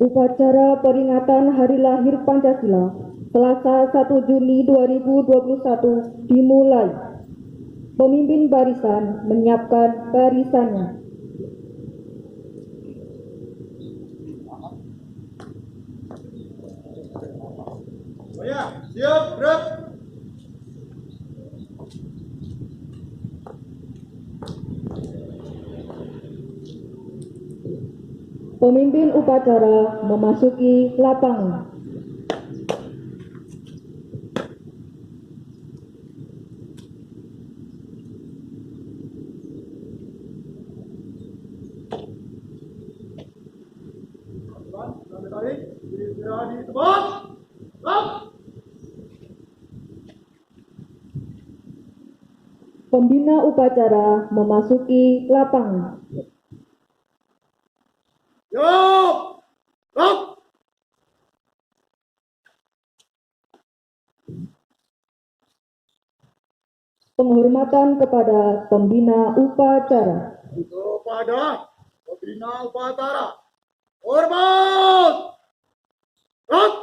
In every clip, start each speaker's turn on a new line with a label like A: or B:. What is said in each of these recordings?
A: Upacara peringatan Hari Lahir Pancasila Selasa 1 Juni 2021 dimulai. Pemimpin barisan menyiapkan barisannya.
B: Siap, gerak.
A: Pemimpin upacara memasuki lapangan.
B: Di tempat.
A: Pembina upacara memasuki lapangan.
B: Siap. Gerak.
A: Penghormatan kepada pembina upacara.
B: Kepada pembina upacara. Hormat. Gerak.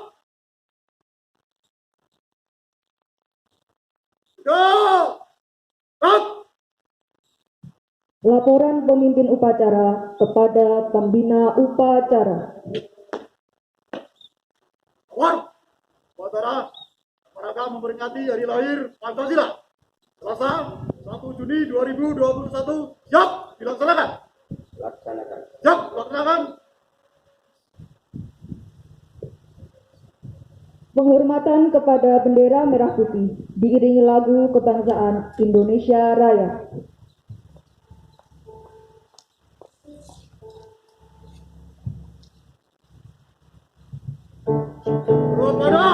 B: Gerak. Gerak.
A: Laporan pemimpin upacara kepada pembina upacara.
B: Awal. Upacara rangka memperingati Hari Lahir Pancasila Selasa 1 Juni 2021 siap dilaksanakan. Siap laksanakan.
A: Penghormatan kepada bendera merah putih diiringi lagu kebangsaan Indonesia Raya.
B: Kepada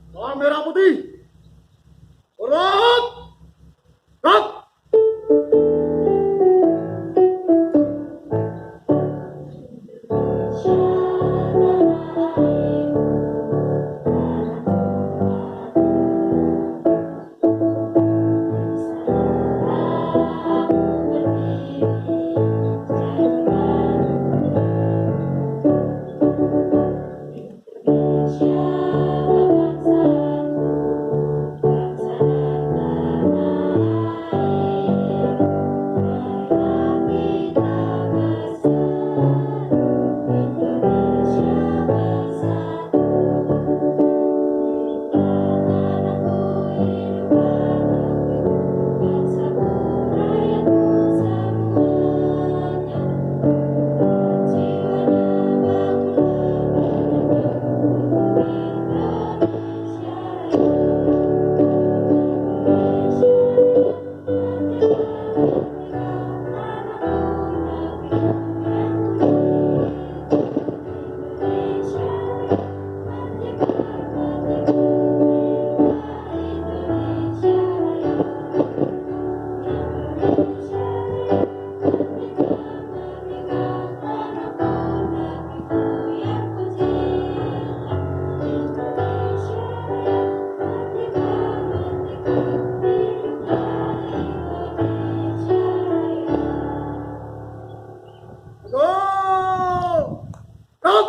B: bendera merah putih. Hormat. Gerak. Go! Gerak.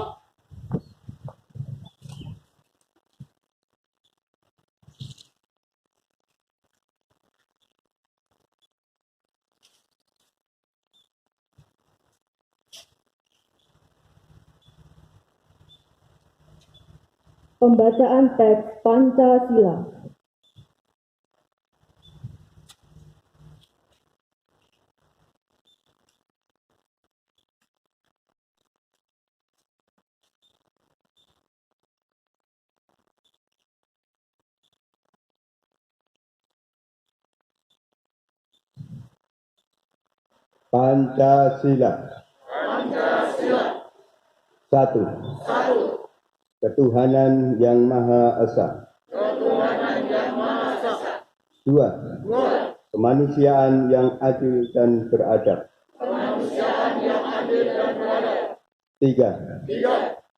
A: Pembacaan teks Pancasila.
C: Pancasila. Satu. Ketuhanan yang Maha Esa. Dua. Kemanusiaan yang adil dan beradab. Tiga.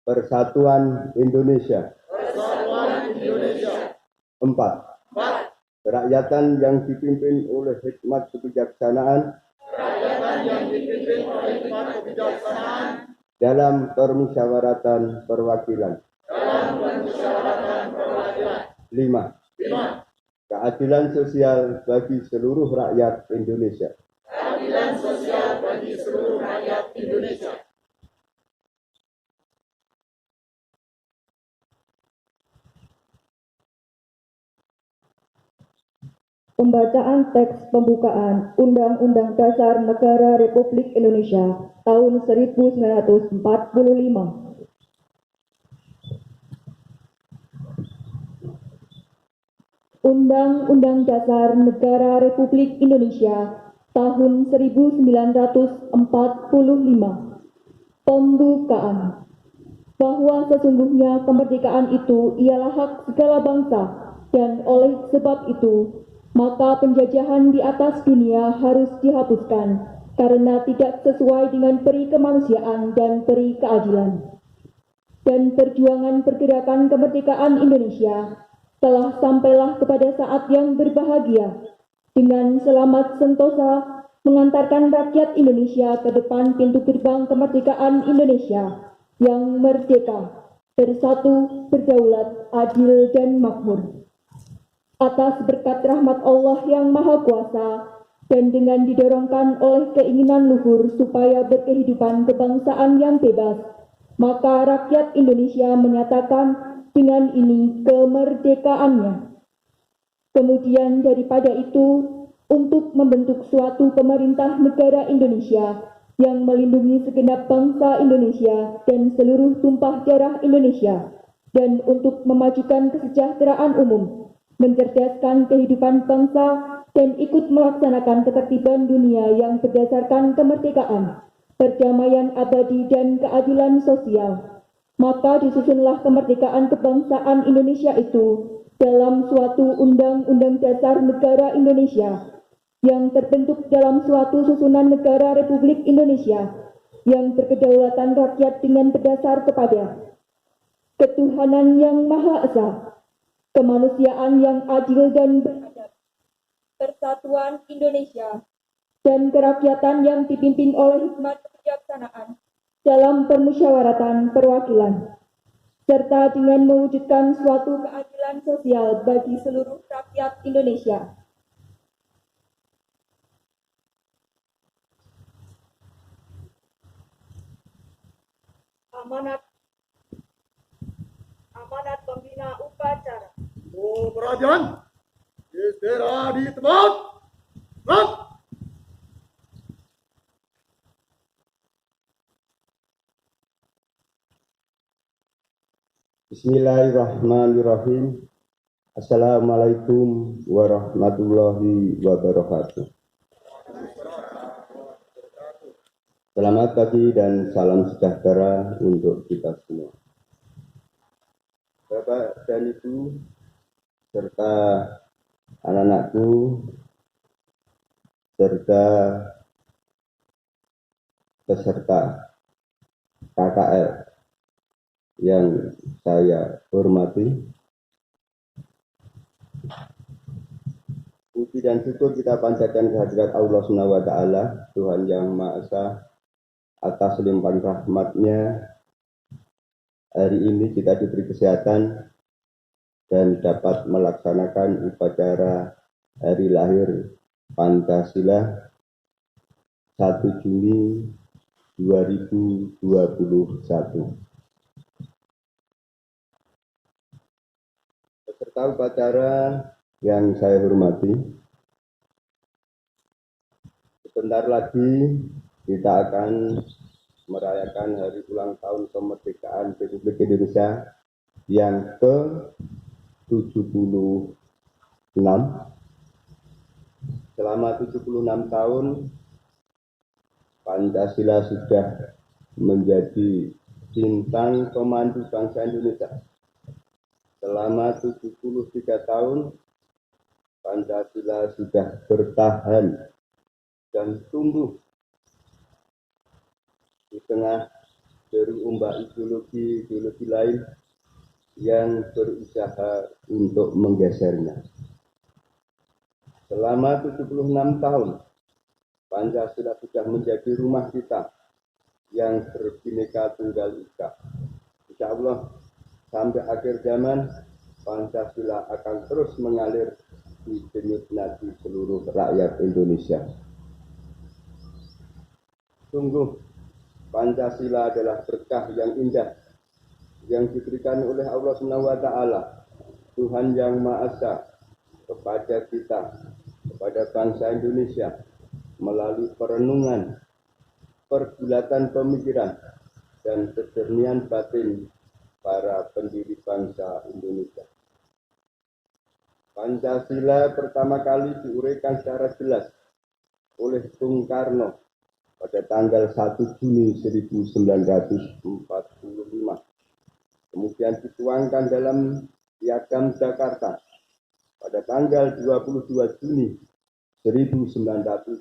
C: Persatuan Indonesia. Empat. Kerakyatan yang dipimpin oleh hikmat kebijaksanaan dalam permusyawaratan perwakilan. 5. Keadilan sosial bagi seluruh rakyat Indonesia.
A: Pembacaan teks pembukaan Undang-Undang Dasar Negara Republik Indonesia tahun 1945. Undang-Undang Dasar Negara Republik Indonesia tahun 1945. Pembukaan. Bahwa sesungguhnya kemerdekaan itu ialah hak segala bangsa, dan oleh sebab itu, maka penjajahan di atas dunia harus dihapuskan, karena tidak sesuai dengan peri kemanusiaan dan peri keadilan. Dan perjuangan pergerakan kemerdekaan Indonesia telah sampailah kepada saat yang berbahagia, dengan selamat sentosa mengantarkan rakyat Indonesia ke depan pintu gerbang kemerdekaan Indonesia yang merdeka, bersatu, berdaulat, adil, dan makmur. Atas berkat rahmat Allah yang Maha Kuasa dan dengan didorongkan oleh keinginan luhur supaya berkehidupan kebangsaan yang bebas, maka rakyat Indonesia menyatakan dengan ini kemerdekaannya. Kemudian daripada itu, untuk membentuk suatu pemerintah negara Indonesia yang melindungi segenap bangsa Indonesia dan seluruh tumpah darah Indonesia, dan untuk memajukan kesejahteraan umum, mencerdaskan kehidupan bangsa, dan ikut melaksanakan ketertiban dunia yang berdasarkan kemerdekaan, perdamaian abadi, dan keadilan sosial. Maka disusunlah kemerdekaan kebangsaan Indonesia itu dalam suatu Undang-Undang Dasar Negara Indonesia yang terbentuk dalam suatu susunan negara Republik Indonesia yang berkedaulatan rakyat dengan berdasar kepada ketuhanan yang Maha Esa, kemanusiaan yang adil dan beradab, persatuan Indonesia, dan kerakyatan yang dipimpin oleh hikmat kebijaksanaan dalam permusyawaratan perwakilan, serta dengan mewujudkan suatu keadilan sosial bagi seluruh rakyat Indonesia. Amanat pembina upacara.
B: Perhatian. Istirahat di tempat. Gerak.
C: Bismillahirrahmanirrahim. Assalamualaikum warahmatullahi wabarakatuh. Selamat pagi dan salam sejahtera untuk kita semua. Bapak dan Ibu, serta anak-anakku, serta peserta KKL yang saya hormati, puji dan syukur kita panjatkan kehadirat Allah Subhanahu wa Ta'ala, Tuhan yang Maha Esa, atas limpahan rahmat-Nya. Hari ini kita diberi kesehatan dan dapat melaksanakan upacara hari lahir Pancasila 1 Juni 2021. Peserta upacara yang saya hormati, sebentar lagi kita akan merayakan hari ulang tahun kemerdekaan Republik Indonesia yang ke-76. Selama 76 tahun, Pancasila sudah menjadi bintang pemandu bangsa Indonesia. Selama 73 tahun, Pancasila sudah bertahan dan tumbuh di tengah dari ombak ideologi lain yang berusaha untuk menggesernya. Selama 76 tahun, Pancasila sudah menjadi rumah kita yang berbineka tunggal ika. Insya Allah sampai akhir zaman Pancasila akan terus mengalir di denyut nadi seluruh rakyat Indonesia. Sungguh Pancasila adalah berkah yang indah yang diberikan oleh Allah SWT, Tuhan Yang Maha Esa, kepada kita, kepada bangsa Indonesia, melalui perenungan, pergulatan pemikiran, dan kejernihan batin para pendiri bangsa Indonesia. Pancasila pertama kali diuraikan secara jelas oleh Bung Karno pada tanggal 1 Juni 1945. Kemudian dituangkan dalam Piagam Jakarta pada tanggal 22 Juni 1945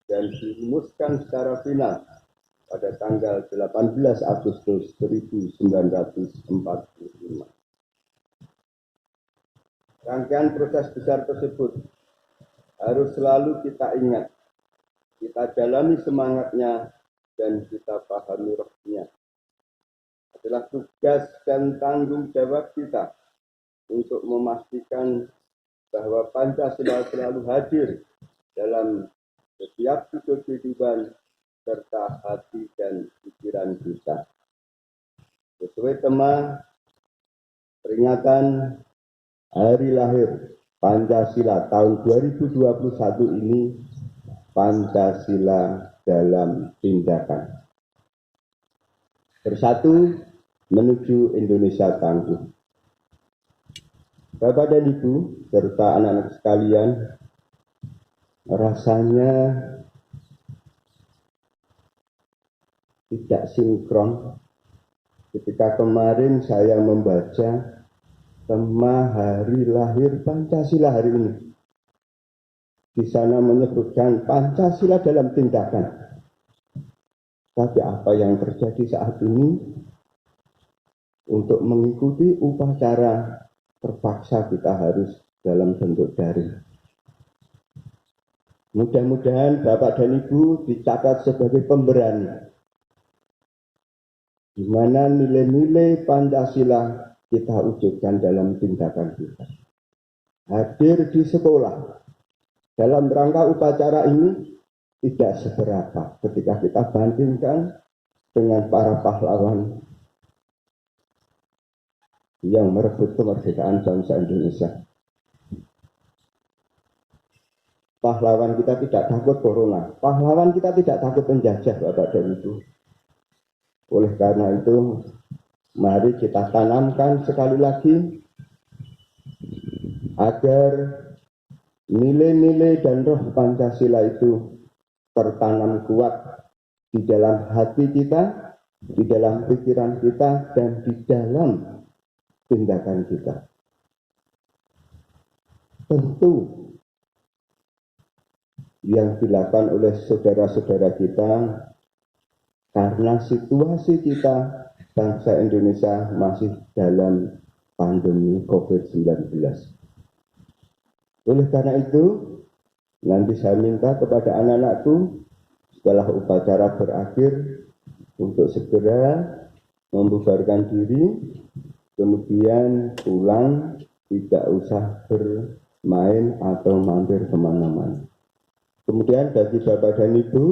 C: dan dirumuskan secara final pada tanggal 18 Agustus 1945. Rangkaian proses besar tersebut harus selalu kita ingat, kita jalani semangatnya, dan kita pahami rohnya. Adalah tugas dan tanggung jawab kita untuk memastikan bahwa Pancasila selalu hadir dalam setiap sudut kehidupan serta hati dan pikiran kita. Sesuai tema peringatan Hari Lahir Pancasila tahun 2021 ini, Pancasila dalam tindakan. Bersatu menuju Indonesia tangguh. Bapak dan Ibu serta anak-anak sekalian, rasanya tidak sinkron ketika kemarin saya membaca tema Hari Lahir Pancasila hari ini. Di sana menyebutkan Pancasila dalam tindakan. Tapi apa yang terjadi saat ini? Untuk mengikuti upacara terpaksa kita harus dalam bentuk daring. Mudah-mudahan Bapak dan Ibu dicatat sebagai pemberani, di mana nilai-nilai Pancasila kita wujudkan dalam tindakan kita. Hadir di sekolah dalam rangka upacara ini tidak seberapa ketika kita bandingkan dengan para pahlawan yang merebut kemerdekaan bangsa Indonesia. Pahlawan kita tidak takut corona, pahlawan kita tidak takut penjajah, Bapak dan Ibu. Oleh karena itu, mari kita tanamkan sekali lagi agar nilai-nilai dan roh Pancasila itu tertanam kuat di dalam hati kita, di dalam pikiran kita, dan di dalam tindakan kita. Tentu yang dilakukan oleh saudara-saudara kita karena situasi kita bangsa Indonesia masih dalam pandemi COVID-19. Oleh karena itu, nanti saya minta kepada anak-anakku setelah upacara berakhir untuk segera membubarkan diri, kemudian pulang, tidak usah bermain atau mampir kemana-mana. Kemudian bagi Bapak dan Ibu,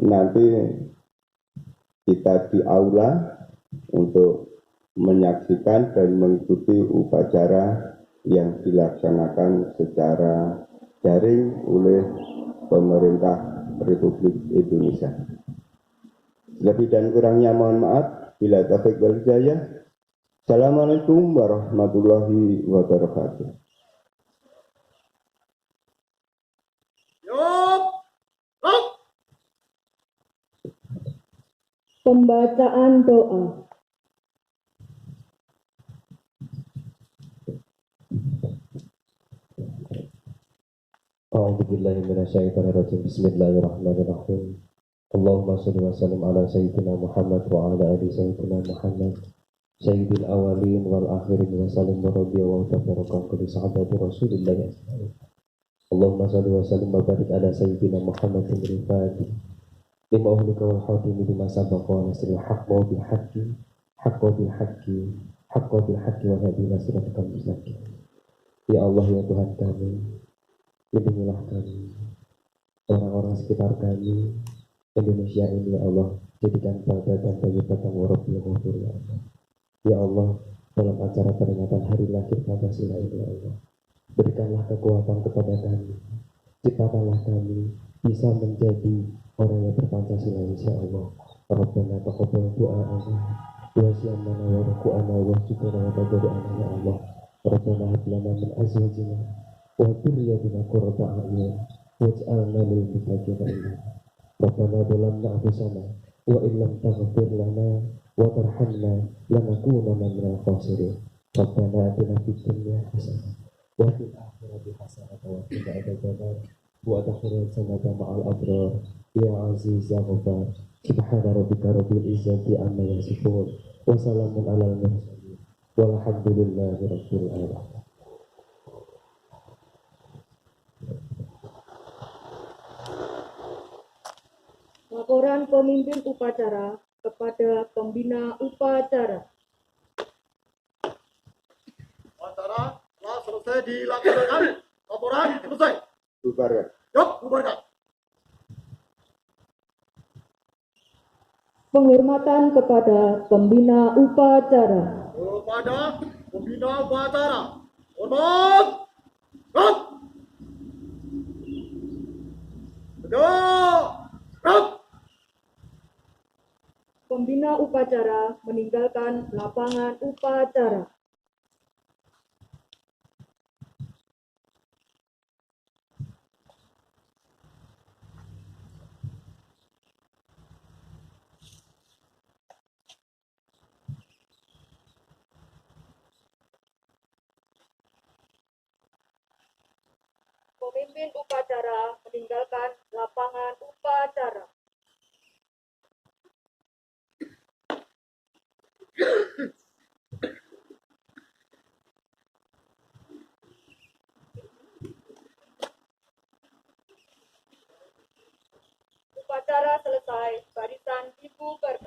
C: nanti kita di aula untuk menyaksikan dan mengikuti upacara yang dilaksanakan secara daring oleh pemerintah Republik Indonesia. Lebih dan kurangnya mohon maaf. Bila taufiq wal hidayah. Assalamualaikum warahmatullahi wabarakatuh.
A: Pembacaan doa.
D: A'udzubillahi minasyaitonirrajim. Bismillahirrahmanirrahim. Allahumma shalli wa sallim ala sayyidina Muhammad wa ala ali sayyidina Muhammad sayyidil awalin wal akhirin wa sallim wa rabbiya wa tabaraka kulli sahabati Rasulillah. Allahumma salli wa sallim wa barik ala sayyidina Muhammadin al-Fatih lima uhlika wal khatimi lima sabaqa wa nasril haqqa bil haqqi haqqa bil haqqi haqqa bil haqqi wa hadina siratal mustaqim. Ya Allah, ya Tuhan kami, lindungilah kami, orang-orang sekitar kami, Indonesia ini ya Allah, jadikan pada dan bagi batang warabil ghafur ya Allah. Ya Allah, dalam acara peringatan hari lahir Pancasila ini ya Allah, berikanlah kekuatan kepada kami, ciptakanlah kami bisa menjadi orang yang berpancasila insya Allah. Rabbana taqabbal du'a'ana wa siyamana wa ruku'ana wa syukurana wa tajadu'ana ya Allah. Rabbana hab lana min azwajina wa dhurriyyatina qurrata a'yun waj'alna lil muttaqina imama. Rabbana dhalamna anfusana wa illam taghfir lana wa tarhamna lanakunanna minal khasirin. Rabbana atina fid dunya hasanah wa fil akhirati hasanah wa qina adzabannar wa adkhilna jannata ma'al abrar ya aziz ya ghaffar. Subhana rabbika rabbil izzati amma yasifun wa salamun alal mursalin walhamdulillahi rabbil alamin.
A: Laporan pemimpin upacara kepada pembina upacara.
B: Acara telah selesai dilaksanakan. Laporan selesai.
C: Bubarkan.
B: Yuk, bubarkan.
A: Penghormatan kepada pembina upacara.
B: Kepada pembina upacara. Hormat. Gerak. Tegak. Gerak.
A: Pembina upacara meninggalkan lapangan upacara. Pemimpin upacara meninggalkan lapangan upacara. Upacara selesai, barisan dibubarkan.